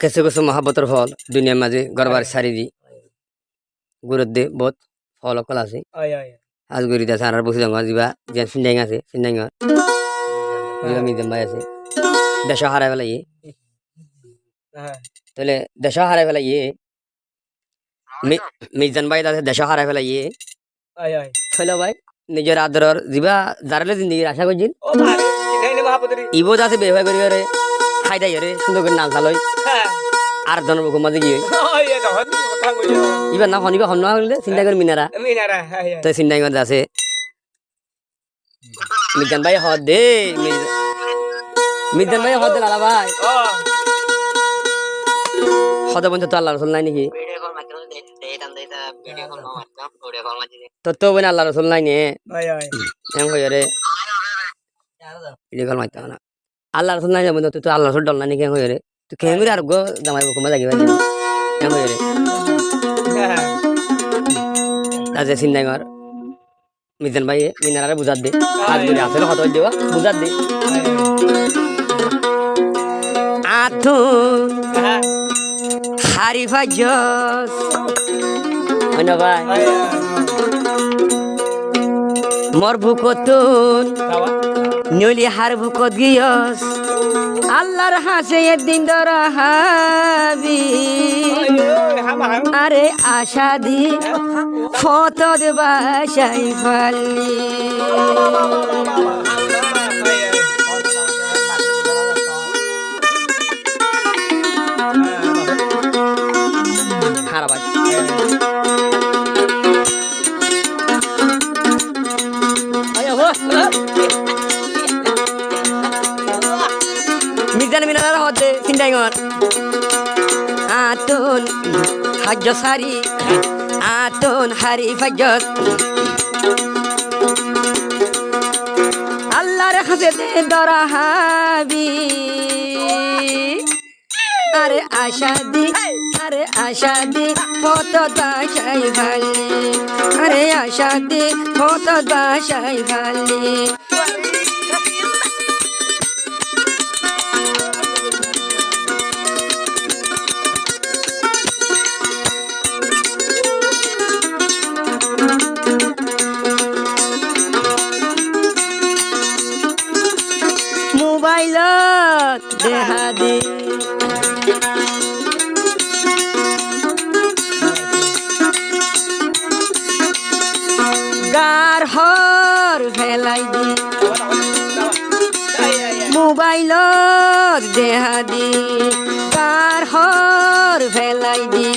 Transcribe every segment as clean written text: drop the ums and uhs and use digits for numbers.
কিছু কিছু মহাব্বতর ফল দুনিয়ার মাঝে গরবার সারি দি গুরুত দে বহুত ফল অকল আছে আজ গরি আছে আর বসে যাওয়া দিবা যে সিন্ডাইং আছে সিন্ডাইং দিবা মিজাম ভাই আছে দেশ হারাই ফেলা ইয়ে তাহলে দেশ হারাই ফেলা ইয়ে মিজান ভাই আছে দেশ হারাই ফেলা ইয়ে হইলো ভাই নিজের আদরর দিবা যারালে জিন্দগির আশা করছেন ইবো যাতে বেহাই করি রে খাই দাই রে সুন্দর করে নাল চালই আর জনের বুকুর মাঝে গিয়ে ইবার না হনিবা হন হলে চিন্তা করে মিনারা তো চিন্তা করে আছে মিজান ভাই হদ দে মিজান ভাই হদ দে লালা ভাই হদ বন্ধু তো আল্লাহ রসুল নাই নাকি তোর তো বোন আল্লাহ রসুল নাই নে এম হই রে ভিডিও কল মারতে না আল্লাহ রসুল নাই বন্ধু তুই তো আল্লাহ রসুল ডল নাই নাকি এম হই রে তুই কেন করে আর গো জামাই বুকুর মাঝে গিয়ে এম হই রে তাজে চিন্তা কর মিজান ভাই মিনারে বুঝাত দে আজ করে আসলে হত দেওয়া বুঝাত দে আতুন হারিফা জস অন্য ভাই মোর বুকতুন নলি হার বুকত গিয়স আল্লাহর হাসে একদিন ধরা হাবি আরে আশা দি ফতদ বাসাই ফালি খারাপ আছে মিজান মিনার হতে চিন্তাই কর আতুন হাজ্য সারি আতুন হারি ফাজ্জত আল্লাহর কাছে দরা হাবি আরে আশা দি ফত বাসাই ভালি আরে আশা দি ফত বাসাই ভালি মোবাইলত দেখা দি গার হর ফেলাই দি মোবাইলত দেখা দি গার হর ফেলাই দি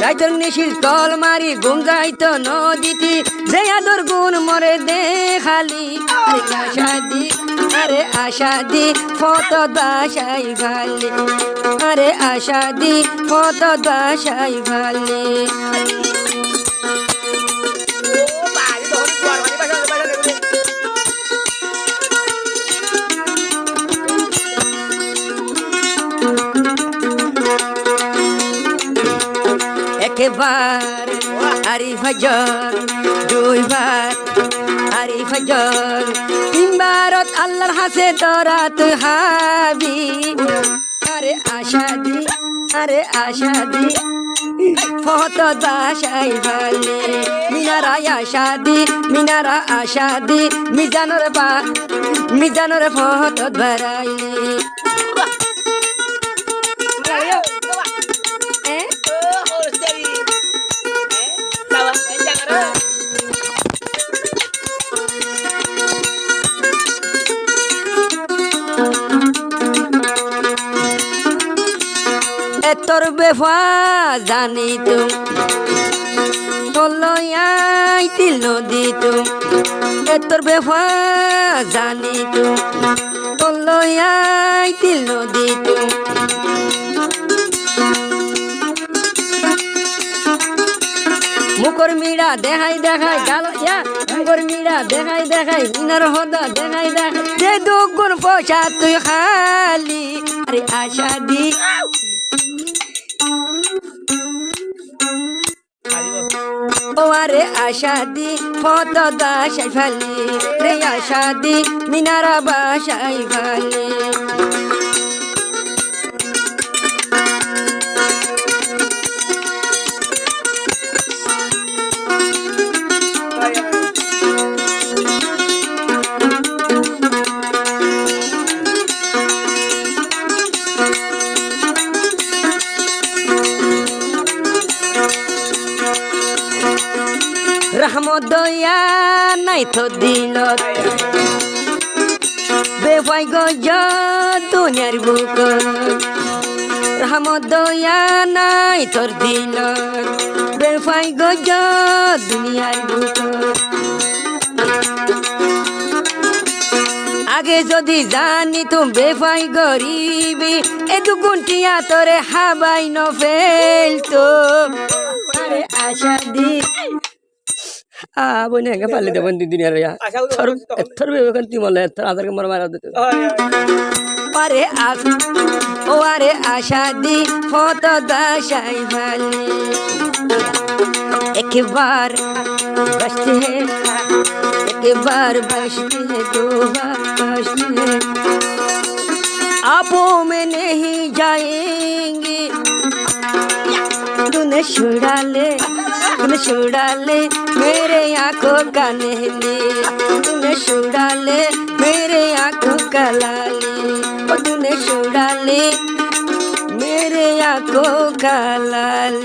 রাইতর নিশির তল মারি ঘুম যাইত নদীতি যে আদর গুণ মরে দেখালি আরে আশা দি ফত বাসাই ভালি আরে আশা দি ফত বাসাই ভালি একবার আরি ফজর দুইবার আরি ফজর তিনবারত আল্লাহর হাসে দরাত হাবি আরে আশা দি ফত বাসাই ভালি মিনারা আশা দি মিজানর ফত বারাইলি তোর বেফা জানি তুম তলয়াই তিল নদী তুম তোর বেফা জানি তুম তলয়াই তিল নদী তুম মুখর মিড়া দেখাই গাল মুখর মিড়া দেখাই মিনার হদা দেখাই যে দুগুণ পয়সা তুই খালি আরে আশা দি ও আরে আশা দি ফত দাসাই ফালি রে আশা দি মিনারা বাসাই ফালি রহমত দয়া নাই তো দিল বেফাই গজ দুনিয়ার বুক রহমত দয়া নাই তোর দিল বেফাই গজ দুনিয়ার বুক আগে যদি জানি তুমি বেফাই গরিবি এটু গুন্টিয়া তোরে হাবাই ন ফেলতো আরে আশা দি বনে হেঙ্গে পারলে দেবেন দুদিনের এথর বেবেন তুই মনে এথর আধারকে মর মারা দিতে আরে ও আরে আশা দি ফত দাসাই ভালি एक बार बसते हैं एक बार बसते हैं दो बार बसते हैं आपो में नहीं जाएंगे तूने छुड़ा ले मेरे आंखों का नहली तूने छुड़ा ले मेरे आंखों का लाली तूने छुड़ा ले मेरे आंखों का लाली।